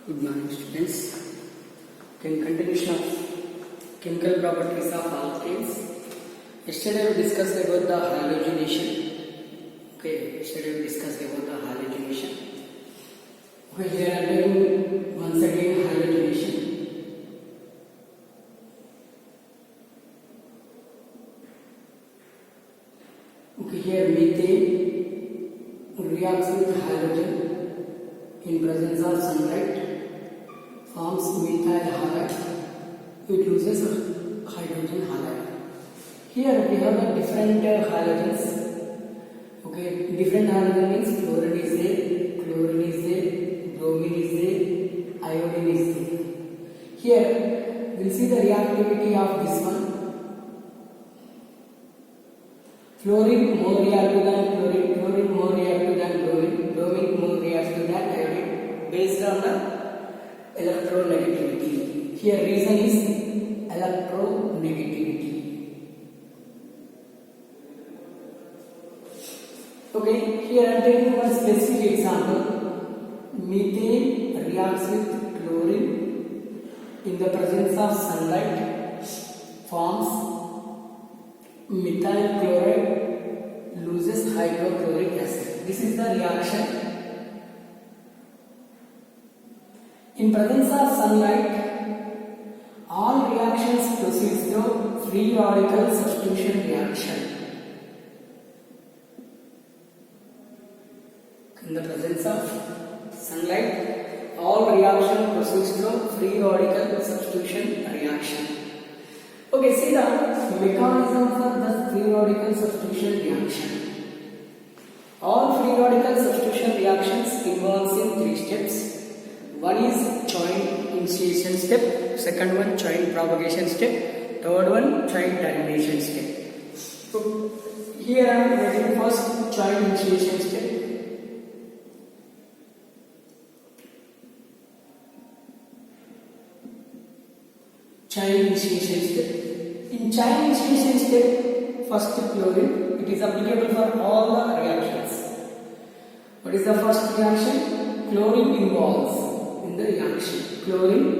Good morning, students. In continuation of chemical properties of alkanes, yesterday we discussed about the halogenation. Yesterday we discussed about the halogenation. Here I am doing once again halogenation. Here methane reacts with halogen in presence of sunlight, forms methyl halide. It loses hydrogen halide. Here we have a different halogens. Different halogen means fluorine is there, chlorine is there, bromine is there, iodine is there. Here we'll see the reactivity of this one. Fluorine more reactive than chlorine, chlorine more reactive than bromine, bromine more reactive than iodine based on the electronegativity. Here reason is electronegativity. Here I am taking one specific example. Methane reacts with chlorine in the presence of sunlight, forms methyl chloride, loses hydrochloric acid. This is the reaction. In presence of sunlight, all reactions proceed through free radical substitution reaction. In the presence of sunlight, all reaction proceeds through free radical substitution reaction. See the mechanism for the free radical substitution reaction. All free radical substitution reactions involves in three steps. One is chain initiation step, second one chain propagation step, third one chain termination step. So here I am writing first chain initiation step. Chain initiation step. In chain initiation step, first chlorine, it is applicable for all the reactions. What is the first reaction? Chlorine involves in the reaction. Chlorine.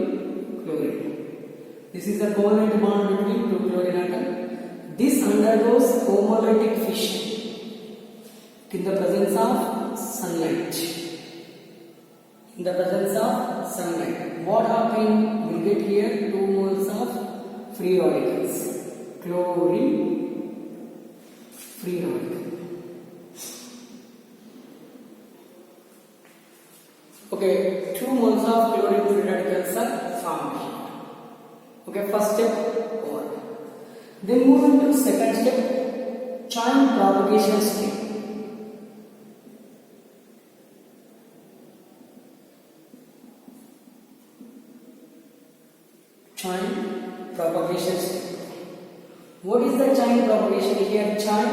This is the covalent bond between two chlorine atoms. This undergoes homolytic fission in the presence of sunlight. In the presence of sunlight, what happens? We get here 2 moles of free radicals. Chlorine, free radical. 2 moles of chlorine free radicals are formed here. First step over. Then move into second step, chain propagation step. Chain propagation step. What is the chain propagation? Here chain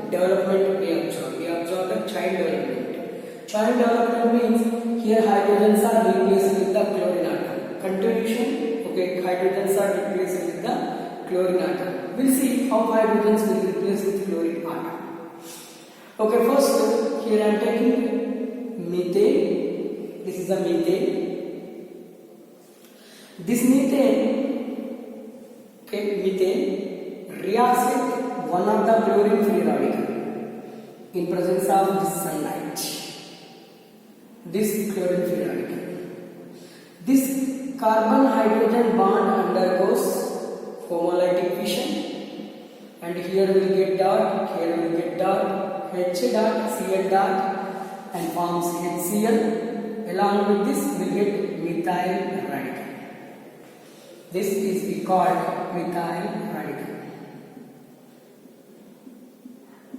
development we observe. We observe the chain development. Chain development means here hydrogens are replaced with the chlorine atom. Continuation. Hydrogens are replaced with the chlorine atom. We'll see how hydrogens will replace with chlorine atom. First here I am taking methane. This is the methane. This methane, methane reacts with one of the chlorine free radical in presence of this sunlight. This chlorine free radical. This carbon hydrogen bond undergoes homolytic fission, and here we will get dot, here we will get dot, H dot, Cl dot, and forms HCl. Along with this we will get methyl radical. This is called methyl radical.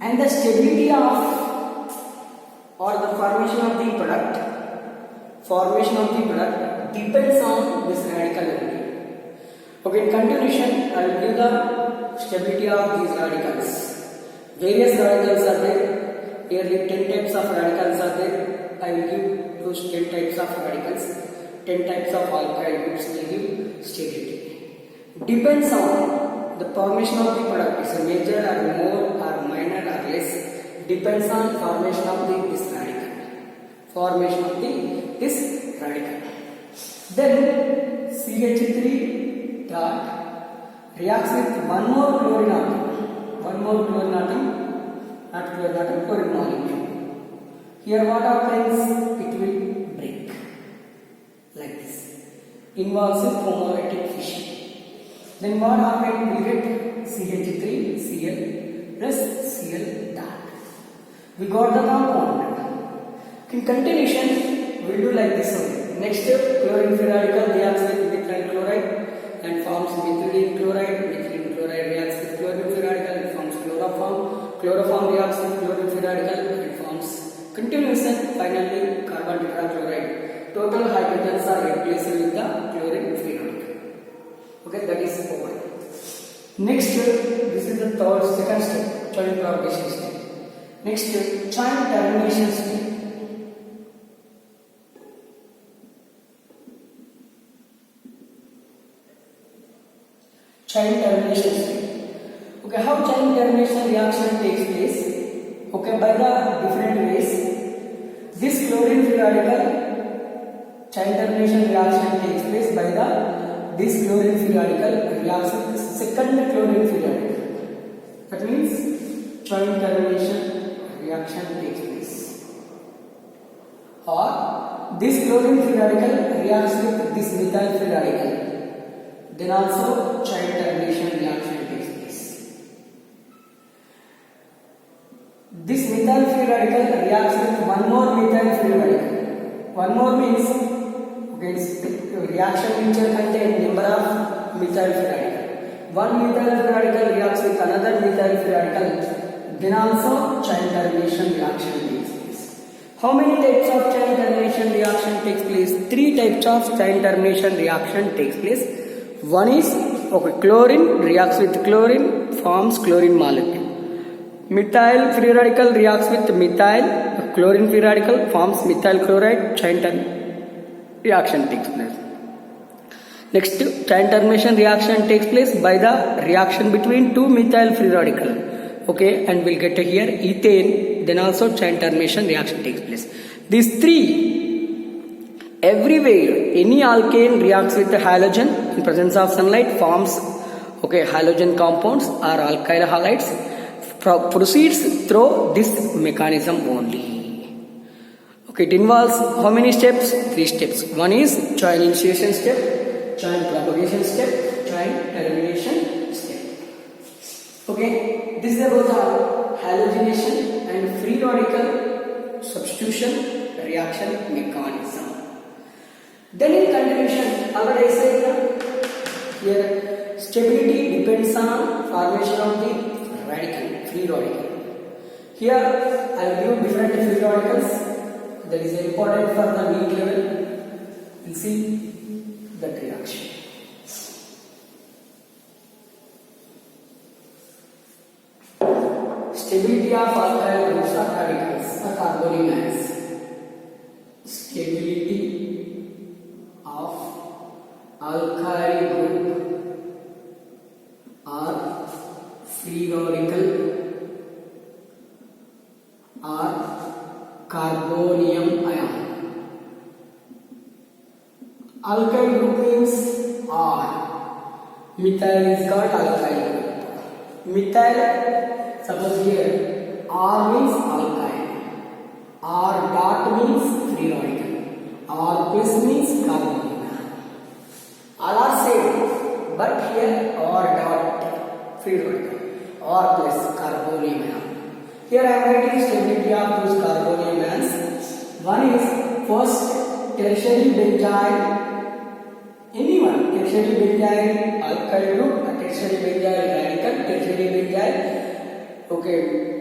And the stability of or the formation of the product depends on this radical energy. In continuation, I will give the stability of these radicals. Various radicals are there. Nearly 10 types of radicals are there. I will give those 10 types of radicals. 10 types of alkyl groups will give stability. Depends on the formation of the product. Is a major or more or minor or less. Depends on formation of this radical. Formation of this radical. Then CH3 dot reacts with one more chlorine atom, chlorine molecule. Here what happens? It will break like this. Involves a homolytic fission. Then what happens? We get CH3Cl plus Cl dot. We got the compound. In continuation, we will do like this only. Next step, chlorine free radical reacts with methyl chloride and forms methylene chloride. Methylene chloride reacts with chlorine free radical and forms chloroform. Chloroform reacts with chlorine free radical and forms continuation. Finally, carbon tetrachloride. Total hydrogens are replaced with the chlorine free radical. Okay, that is over. Next, this is the second step, chain propagation step. Next, chain termination step. Chain termination step. Okay, how chain termination reaction takes place? Okay, by the different ways. This chlorine free radical chain termination reaction takes place by the this chlorine free radical reacts with the second chlorine free radical. That means chain termination reaction takes place. Or this chlorine free radical reacts with this methyl free radical. Then also chain termination reaction takes place. This methyl free radical reacts with one more methyl free radical. One more means reaction nature contains number of methyl free radical. One methyl free radical reacts with another methyl free radical. Then also chain termination reaction takes place. How many types of chain termination reaction takes place? 3 types of chain termination reaction takes place. One is chlorine reacts with chlorine, forms chlorine molecule. Methyl free radical reacts with methyl, chlorine free radical forms methyl chloride, chain reaction takes place. Next, chain termination reaction takes place by the reaction between 2 methyl free radical. Okay, and we'll get here ethane. Then also chain termination reaction takes place. These 3, everywhere any alkane reacts with the halogen in presence of sunlight forms halogen compounds or alkyl halides. Proceeds through this mechanism only. Okay, it involves how many steps? 3 steps. One is chain initiation step, chain propagation step, chain termination step. Okay, this is about the halogenation and free radical substitution reaction mechanism. Then in continuation, already I said here stability depends on formation of the radical, free radical. Here I will give different free radicals that is important for the weak level. You will see that reaction. Stability of alkyl groups or radicals or carbonyl ions. Stability of alkyl group or free radical or carbonium ion. Alkyl group means R. Methyl is called alkyl group. Methyl, suppose here R means alkyl, R dot means free radical, R plus means carbonium ion. All are same, but here R dot free radical, R plus carbonium ion. Here I am writing stability of those carbonium ions. One is first tertiary benzyl, anyone tertiary benzyl alkyl group, tertiary benzyl radical, tertiary benzyl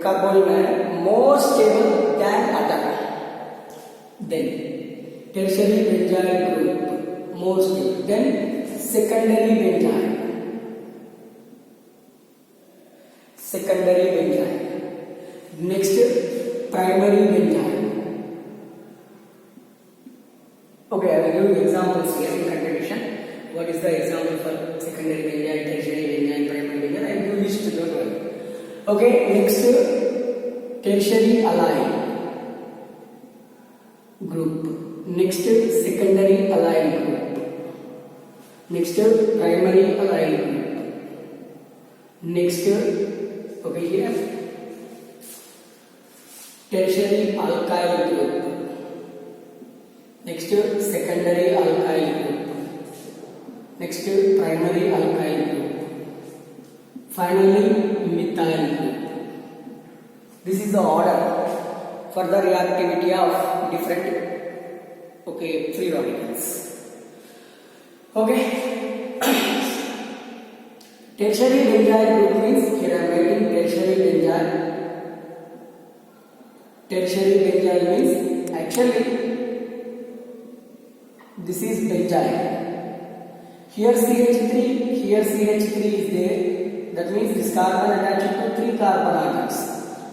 carbonyl ion more stable than other. Then tertiary benzyl group more stable. Then secondary benzyl. Next, primary benzyl. Okay, I will give you examples here in continuation. What is the example for secondary benzyl, tertiary benzyl, primary benzyl? I will give list, don't worry. Okay, next, tertiary allyl group. Next, secondary allyl group. Next primary allyl group. Next over here tertiary alkyl group. Next secondary alkyl group. Next primary alkyl group. Finally methyl group. This is the order for the reactivity of different free radicals. Okay. Tertiary benzyl group means here I am writing tertiary benzyl. Tertiary benzyl means actually this is benzyl. Here CH3, here CH3 is there. That means this carbon attached to 3 carbon atoms.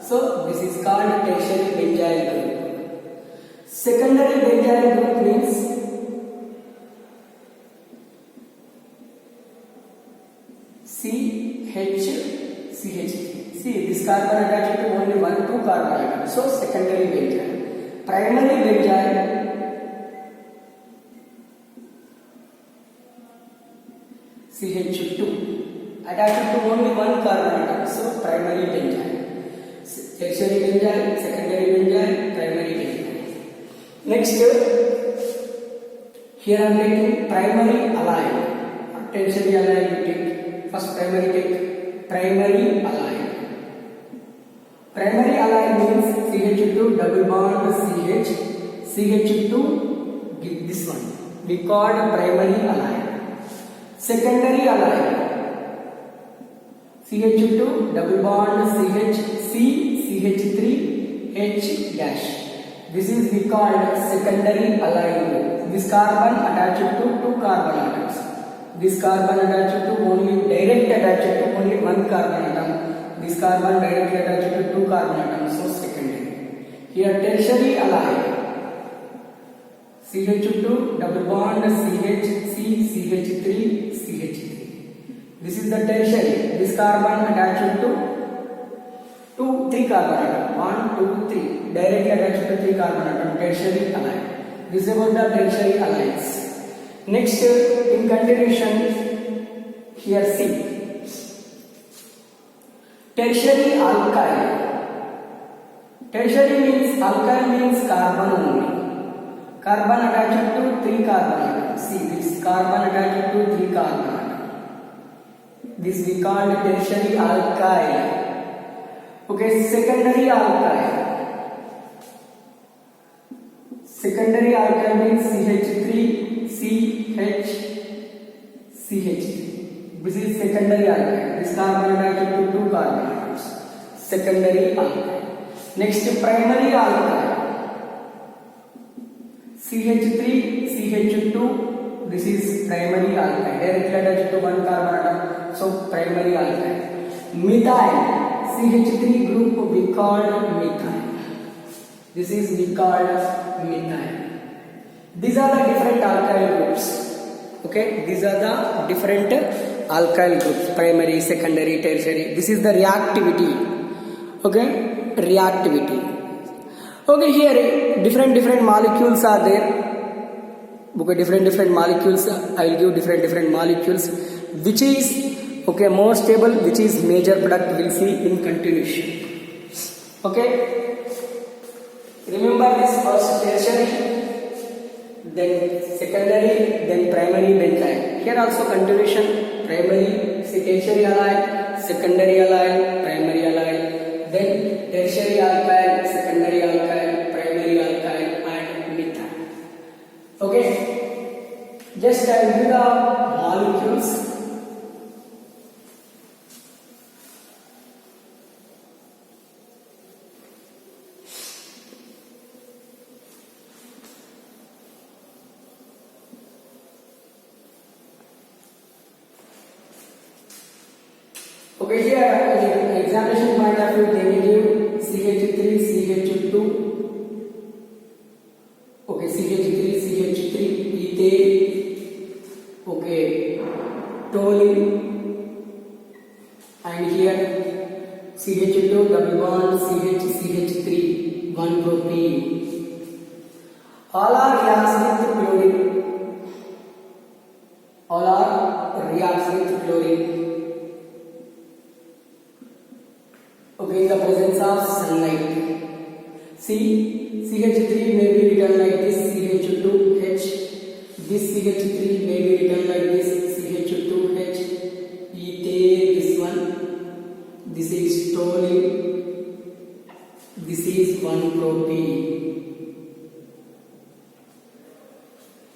So this is called tertiary benzyl group. Secondary benzyl group means CH. See, this carbon attached to only 2 carbon atoms. So secondary benzyl. Primary benzyl CH2 attached to only 1 carbon atom. So primary benzyl. Tertiary benzyl, secondary benzyl, primary benzyl. Next, here I am taking primary allyl. Tertiary allyl you take. First primary take primary allyl. Primary allyl means CH2 double bond CH, CH2 this one. We called primary allyl. Secondary allyl CH2 double bond CH, C, CH3 H dash. This is we called secondary allyl group. This carbon attached to 2 carbon atoms. This carbon attached to only direct attached to only 1 carbon atom. This carbon directly attached to 2 carbon atoms. So secondary. Here tertiary allyl CH2 double bond CH, C, CH3 CH3. This is the tertiary. This carbon attached to 3 carbon atom. 1, 2, 3. Directly attached to 3 carbon atom. Tertiary allyl. This is about the tertiary allyls. Next, in continuation, here C. Tertiary alkyl. Tertiary means alkyl means carbon only. Carbon attached to 3 carbon atoms. See, this carbon attached to 3 carbon atoms. This we call tertiary alkyl. Okay, secondary alkyl. Secondary alkyl means CH3, CH, CH. This is secondary alkyl. This carbon attached to 2 carbon atoms. Secondary alkyl. Next, primary alkyl. CH3, CH2. This is primary alkyl. Directly attached to 1 carbon atom. So primary alkyl. Methyl. CH3 group we called methyl. This is we called methyl. These are the different alkyl groups. Okay, these are the different alkyl groups: primary, secondary, tertiary. This is the reactivity. Okay, reactivity. Okay, here different molecules are there. Okay, different molecules. I will give different molecules. Which is more stable? Which is major product? We'll see in continuation. Okay. Remember this: first tertiary, then secondary, then primary benzyl. Here also continuation: primary, tertiary allyl, secondary allyl, primary allyl, then tertiary alkyl, secondary alkyl, primary alkyl, and methyl. Okay, just I will give the molecules. Okay, here examination point of view, they will give CH3, CH2. Okay, CH3, CH3, ethane. Okay, toluene, and here CH2 double bond CH, CH3, 1 propene. All are reacts with chlorine. All are CH3 may be written like this, CH2H, ethane, this one, this is toluene, this is 1-propene.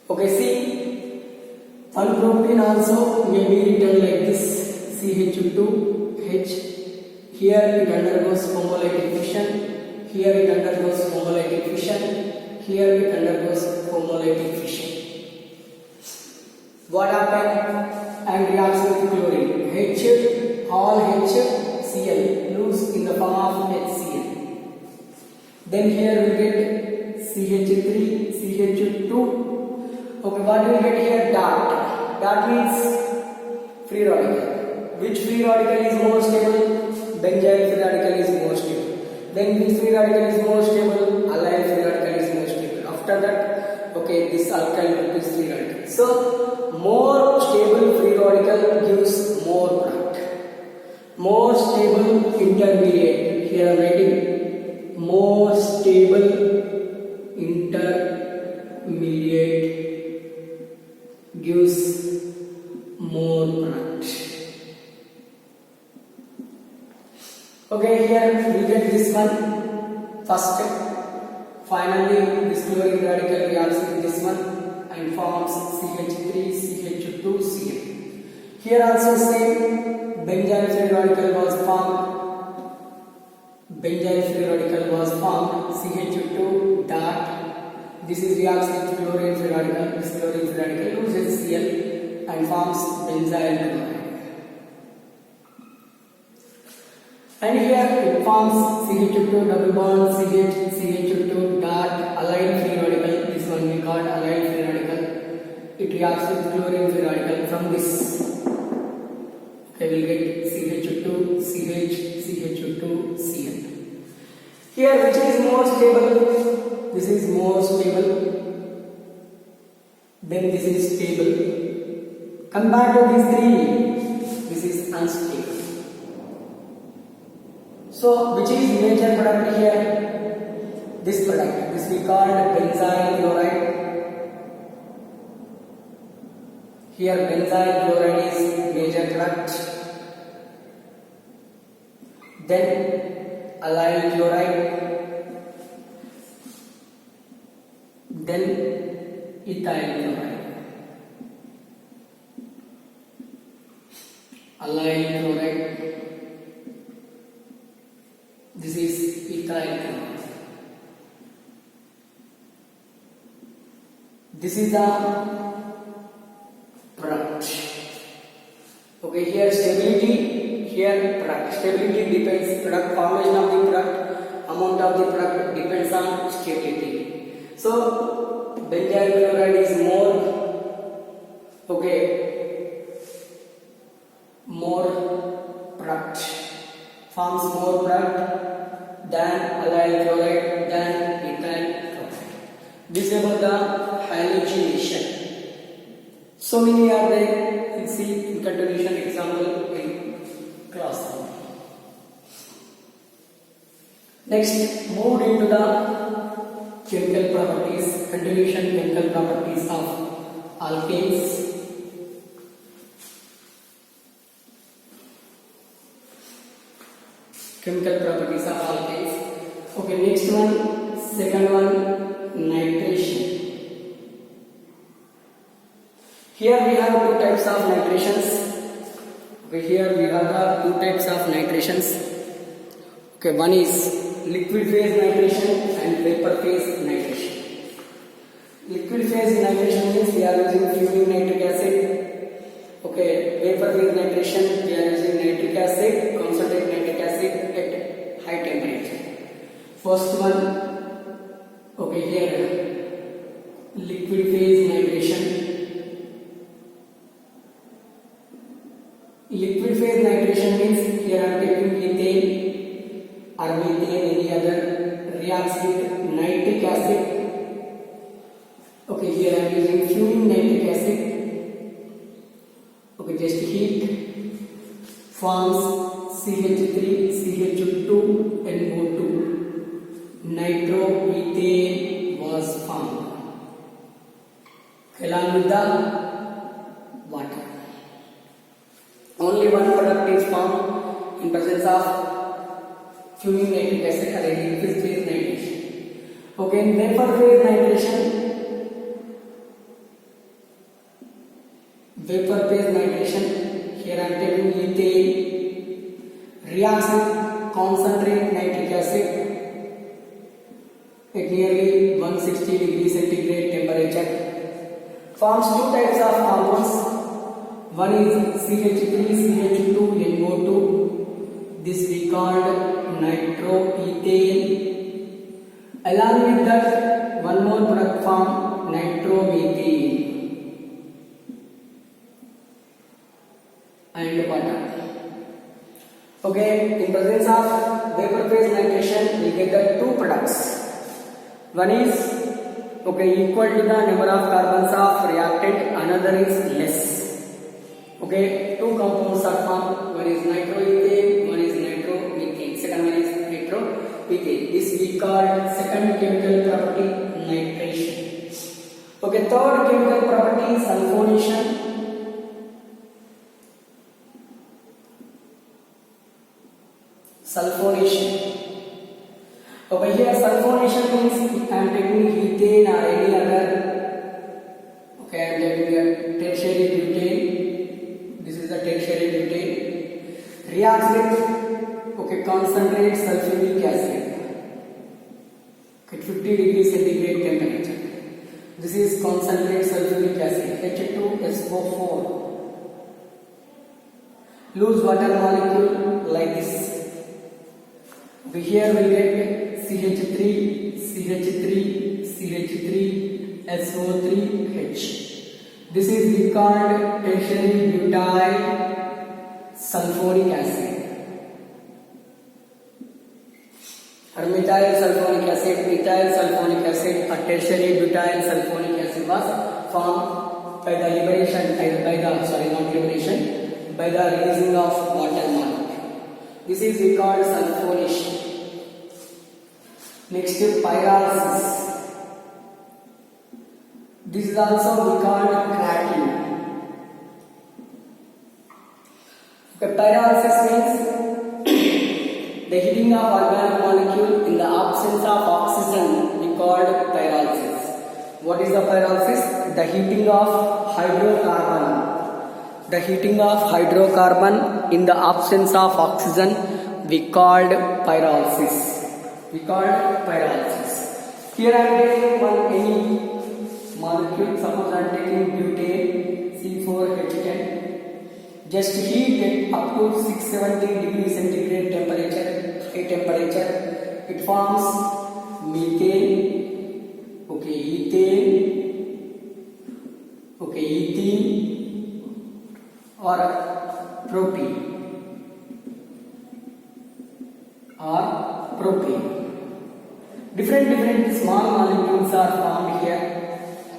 Okay, see, 1-propene also may be written like this, CH2H. Here it undergoes homolytic fission, here it undergoes homolytic fission, here it undergoes homolytic fission. What happened? And reacts with chlorine. H, all HCl lose in the form of HCl. Then here we get CH3, CH2. Okay, what do we get here? Dot. Dot means free radical. Which free radical is more stable? Benzyl free radical is more stable. Then which free radical is more stable? Allyl free radical is more stable. After that, okay, this alkyl group is free radical. So, more stable free radical gives more product. More stable intermediate. Here I am writing more stable intermediate gives more product. Okay, here we get this one first. Finally, this chlorine radical reacts with this one and forms CH3, CH2, Cl. Here also same, benzyl free radical was formed. Benzyl free radical was formed, CH2 dot. This is reacts with chlorine free radical. This chlorine free radical loses Cl and forms benzyl chloride. And here it forms CH2 double bond, CH2 dot, allyl free radical. This one we called allyl free radical. It reacts with chlorine free radical from this. Okay, we'll get CH2, CH, CH2, Cl. Here, which is more stable? This is more stable. Then this is stable. Compared to these three, this is unstable. So, which is major product here? This product. This we called benzyl chloride. Here benzyl chloride is major product. Then allyl chloride. Then ethyl chloride. Allyl chloride. This is ethyl chloride. This is the product. Okay, here stability, here product. Stability depends product formation of the product, amount of the product depends on stability. So benzyl chloride is more, okay, more product, forms more product than allyl chloride than ethyl chloride. This is about the halogenation. So many are there. We'll see in continuation example in class. Next, moved into the chemical properties, continuation chemical properties of alkanes. Chemical properties of alkanes. Okay, next one, second one, nitration. Here we have two types of nitrations. Okay, here we have the two types of nitrations. Okay, one is liquid phase nitration and vapor phase nitration. Liquid phase nitration means we are using fuming nitric acid. Okay, vapor phase nitration we are using nitric acid, concentrated nitric acid at high temperature. First one, okay, here liquid phase nitration. Liquid phase nitration means here I am taking ethane or methane, any other, reacts with nitric acid. Okay, here I am using fuming nitric acid. Okay, just heat, forms CH3, CH2, NO2. Nitroethane was formed. along with the water. Only one product is formed in presence of fuming nitric acid or liquid phase nitration. Okay, in vapor phase nitration, here I am taking ethane reacts with concentrated nitric acid at nearly 160 degrees centigrade temperature. Forms two types of compounds. One is CH3CH2NO2. This we called nitroethane. Along with that, one more product form, nitromethane and water. Okay, in presence of vapor phase nitration, we get the two products. One is equal to the number of carbons of reactant, another is less. Okay, two compounds are formed. One is nitroethane, one is nitromethane. Second one is nitromethane. This we call second chemical property, nitration. Okay, third chemical property, sulfonation. Over here, sulfonation means I am taking ethane or any other. Okay, I am taking a tertiary butane. This is the tertiary butane. Reacts with concentrate sulfuric acid at 50 degrees centigrade temperature. This is concentrate sulfuric acid, H2SO4. Loose water molecule like this. Here we get CH3, SO3H. This is called tertiary butyl sulfuric acid. Or methyl sulfuric acid, or tertiary butyl sulfuric acid was formed by the by the releasing of water molecule. This is called sulfonation. Next is pyrolysis. This is also called cracking. Pyrolysis means the heating of organic molecule in the absence of oxygen. We called pyrolysis. What is the pyrolysis? The heating of hydrocarbon. The heating of hydrocarbon in the absence of oxygen, we called pyrolysis. Here I am taking any molecule. Suppose I am taking butane, C4H10. Just heat it up to 670 degrees centigrade temperature. It forms methane. Ethene. Or propane. Different small molecules are formed here.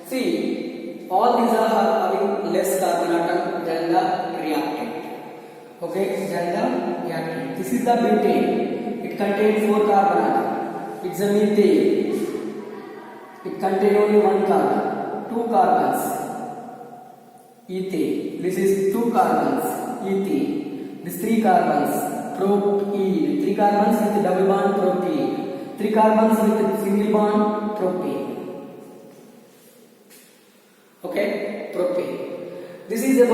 See, all these are having less carbon atom than the reactant. This is the butane. It contains 4 carbon atoms. It's a methane. It contains only 1 carbon. 2 carbons. Ethane. This is 2 carbons. Ethane. This 3 carbons. Propene. 3 carbons with double bond propene. 3 carbons with single bond propane. Propane. This is we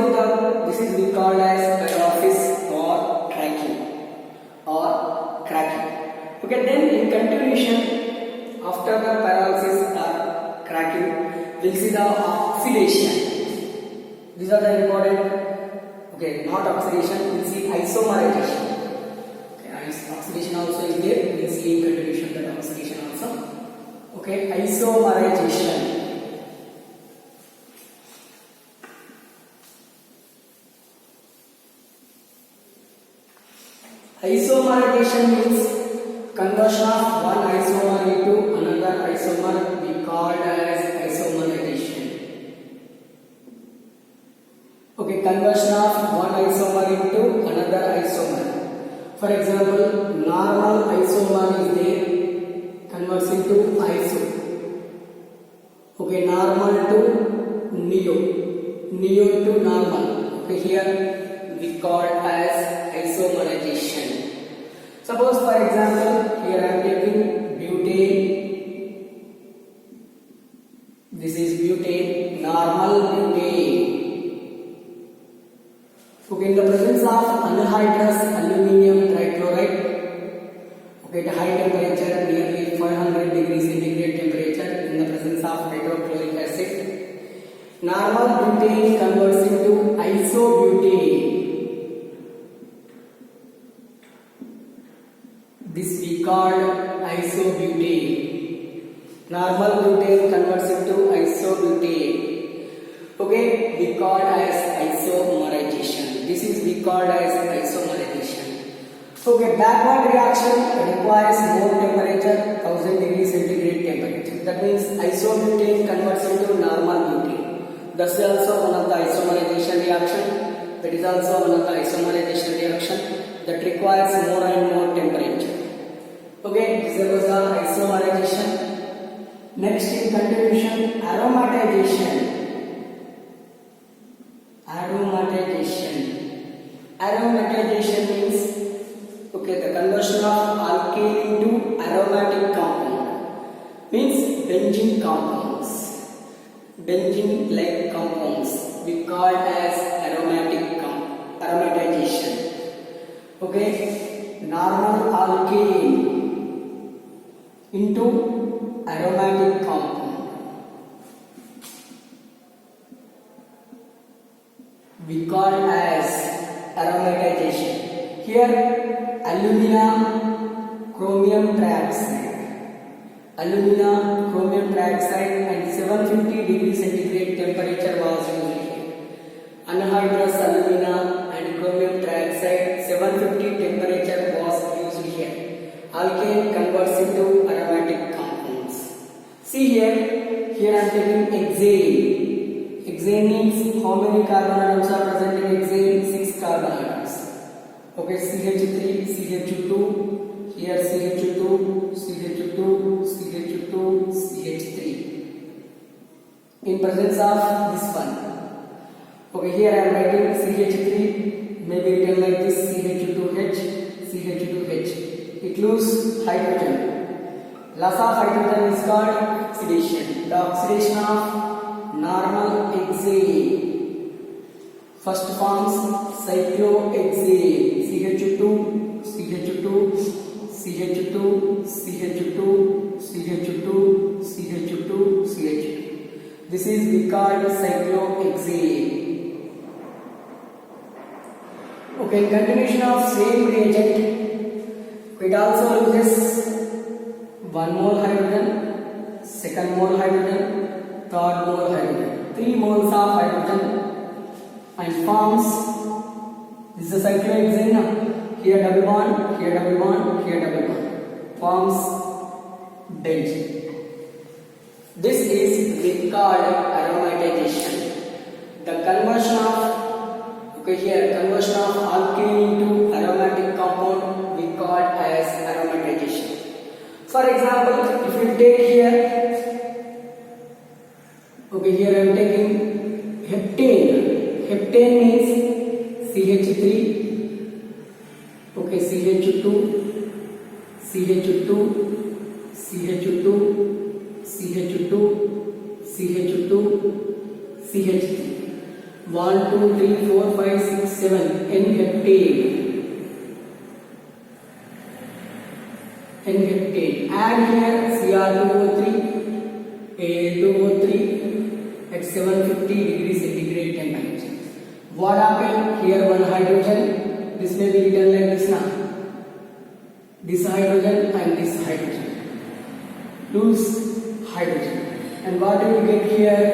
call as pyrolysis or cracking. Then in continuation, after the pyrolysis or cracking, we'll see the oxidation. These are the important. Not oxidation. We'll see isomerization. Oxidation also is there. We'll see in continuation that oxidation also. Isomerization. Isomerization means conversion of one isomer into another isomer. We called as isomerization. Conversion of one isomer into another isomer. For example, normal isomer is there, converts into iso. Normal to neo, neo to normal. Okay, here we call as isomerization. Suppose for example, here I am taking butane. This is butane, normal butane. Okay, in the presence of anhydrous aluminum trichloride, okay, at high temperature, nearly 500 degrees centigrade temperature, in the presence of hydrochloric acid, normal butane converts into isobutane. This we call isobutane. Normal butane converts into isobutane. Okay, we call as isomerization. This is we call as isomerization. Okay, backward reaction requires more temperature, 1000 degrees centigrade temperature. That means isobutane converts into normal butane. That's also one of the isomerization reaction. That is also one of the isomerization reaction that requires more and more temperature. Okay, this was the isomerization. Next in continuation, aromatization. Aromatization. Aromatization means, okay, the conversion of alkane into aromatic compound. Means benzene compounds. Benzene like compounds we call as aromatization. Okay, normal alkane into aromatic compound we call as aromatization. Here alumina chromium trioxide, alumina chromium trioxide and 750 degrees centigrade temperature was used here. Anhydrous alumina and chromium trioxide 750 temperature was used here. Alkane converts into aromatic compounds. See here, here I am taking hexane. Hexane means how many carbon atoms are present in hexane? 6 carbon atoms. Okay, CH3, CH2, here CH2, CH2, CH2, CH3. In presence of this one. Okay, here I am writing CH3, maybe written like this CH2H, CH2H. It loses hydrogen. Loss of hydrogen is called oxidation. The oxidation of normal hexane first forms cyclohexane. CH2, CH2, CH2, CH2, CH2, CH2, CH2. This is we called cyclohexane. Okay, in continuation of same reagent, it also loses 1 mole hydrogen, 2nd mole hydrogen, 3rd mole hydrogen, 3 moles of hydrogen and forms, this is a cyclohexane, here double bond, here double bond, here double bond, forms benzene. This is we called aromatization. The conversion of, okay, here conversion of alkane into aromatic compound we call as aromatization. For example, if you take here, okay, here I am taking heptane. Heptane means CH3, okay, CH2, CH2, CH2, CH2, CH2, CH3. 1, 2, 3, 4, 5, 6, 7. N-heptane. N-heptane. Add here Cr2O3, Al2O3 at 750 degrees centigrade temperature. What happened? Here one hydrogen. This may be written like this now. This hydrogen and this hydrogen. Lose hydrogen. And what we will get here?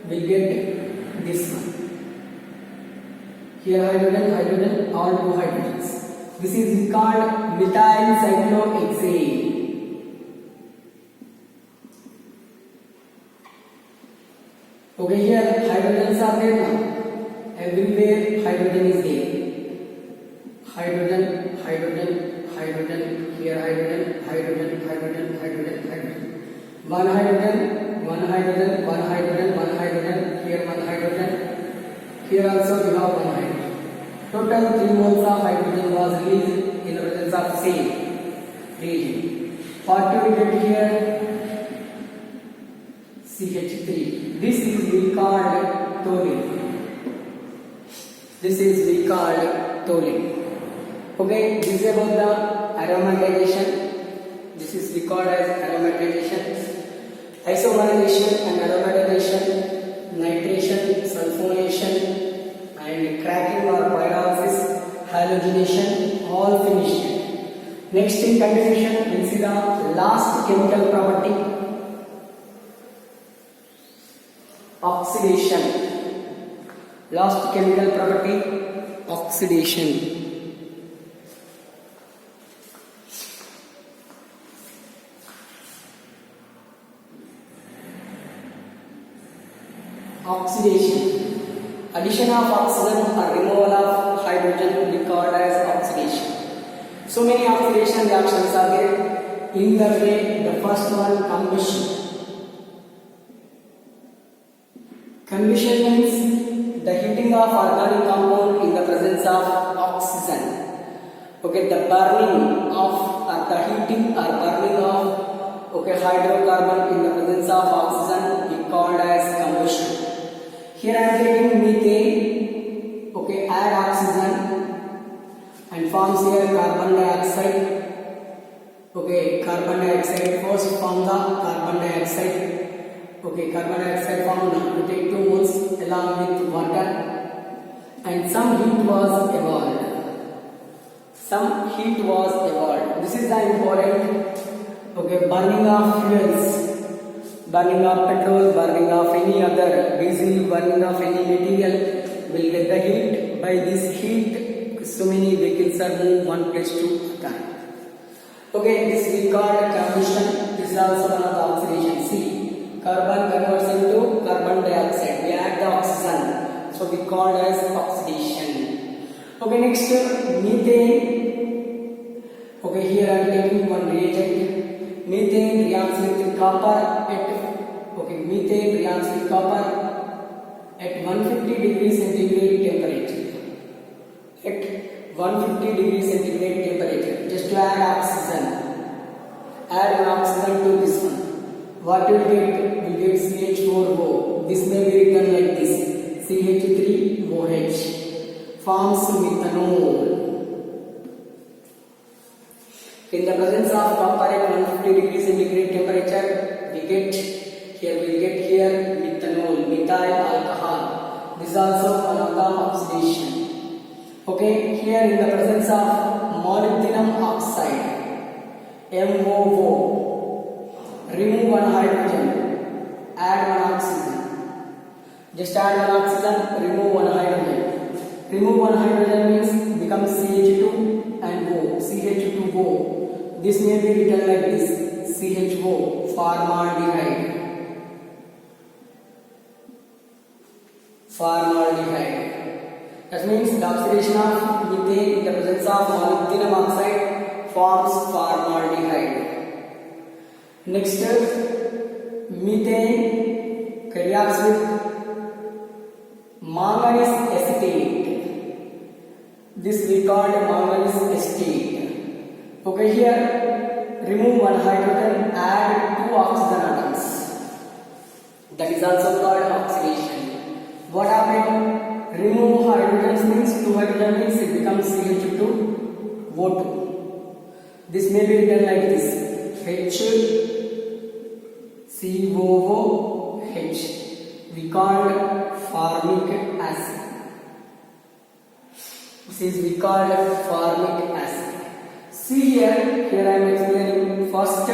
We'll get this one. Here hydrogen, hydrogen, all 2 hydrogens. This is called methyl cyclohexane. Okay, here hydrogens are there now. Everywhere hydrogen is there. Hydrogen, hydrogen, hydrogen, here hydrogen, hydrogen, hydrogen, hydrogen, hydrogen. One hydrogen, one hydrogen, one hydrogen, one hydrogen, Here also we have one hydrogen. Total 3 moles of hydrogen was released in the presence of same reagent. What do we get here? CH3. This is we called toluene. This is we called toluene. Okay, this is about the aromatization. This is we called as aromatization. Isomerization and aromatization, nitration, sulfonation, and cracking or pyrolysis, halogenation, all finished. Next in continuation, we'll see the last chemical property, oxidation. Last chemical property, oxidation. Oxidation. Addition of oxygen or removal of hydrogen we call as oxidation. So many oxidation reactions are there. In the way, the first one, combustion. Combustion means the heating of organic compound in the presence of oxygen. Okay, the burning of or the heating or burning of hydrocarbon in the presence of oxygen we called as combustion. Here I am taking methane, okay, add oxygen and forms here carbon dioxide. Okay, carbon dioxide, first form the carbon dioxide. Okay, carbon dioxide formed, we take 2 moles along with water and some heat was evolved. Some heat was evolved. This is the important, okay, burning of fuels. Burning of petrol, burning of any other diesel, burning of any material will get the heat. By this heat, so many vehicles are moved one place to a time. Okay, this we call combustion. This is also one of the oxidation. See, carbon converts into carbon dioxide. We add the oxygen, so we call as oxidation. Okay, next methane. Okay, here I am taking one reagent. Methane reacts with copper methane reacts with copper at 150 degrees centigrade temperature. At 150 degrees centigrade temperature, just to add oxygen. Add an oxygen to this one. What will get? We get CH4O. This may be written like this: CH3OH forms methanol. In the presence of copper at 150 degrees centigrade temperature, we get here methanol, methyl alcohol. This is also one of the oxidation. Okay, here in the presence of molybdenum oxide, MOO, remove one hydrogen, add one oxygen. Just add one oxygen, remove one hydrogen. Remove one hydrogen means becomes CH2 and O, CH2O. This may be written like this: CHO, formaldehyde. Formaldehyde. That means the oxidation of methane in the presence of molybdenum oxide forms formaldehyde. Next, methane reacts with manganese acetate. This we call manganese acetate. Okay, here remove one hydrogen, add 2 oxygen atoms. That is also called oxidation. What happened? Remove hydrogen means 2 hydrogen means it becomes CH2O2. This may be written like this: HCOOH. We called formic acid. This is we called formic acid. See here I am explaining first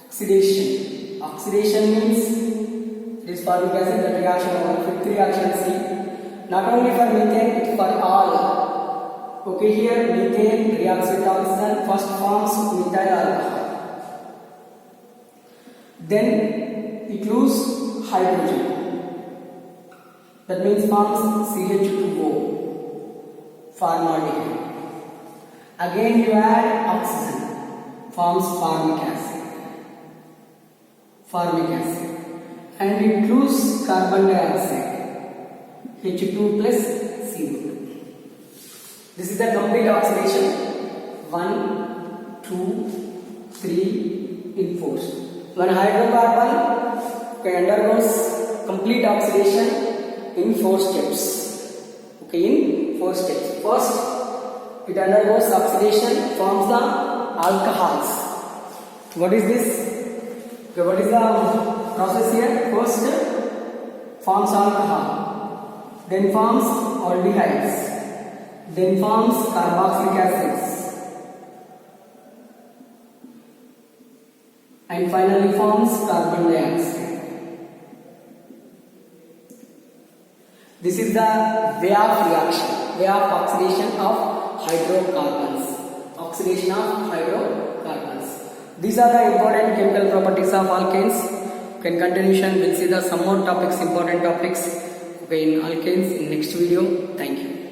oxidation. Oxidation means this formic acid, that reaction over fifth reaction. See, not only for methane, it is for all. Okay, here methane reacts with oxygen, first forms methyl alcohol. Then it loses hydrogen. That means forms CH2O, formaldehyde. Again you add oxygen, forms formic acid. And it loses carbon dioxide. H2 plus CO2. This is the complete oxidation. 1, 2, 3 in 4. One hydrocarbon undergoes complete oxidation in 4 steps. Okay, in 4 steps. First, it undergoes oxidation, forms the alcohols. What is this? Okay, what is the process here? First, forms alcohol, then forms aldehydes, then forms carboxylic acids, and finally forms carbon dioxide. This is the way of reaction, way of oxidation of hydrocarbons. Oxidation of hydrocarbons. These are the important chemical properties of alkanes. In continuation, we'll see the some more topics, important topics in alkanes in next video. Thank you.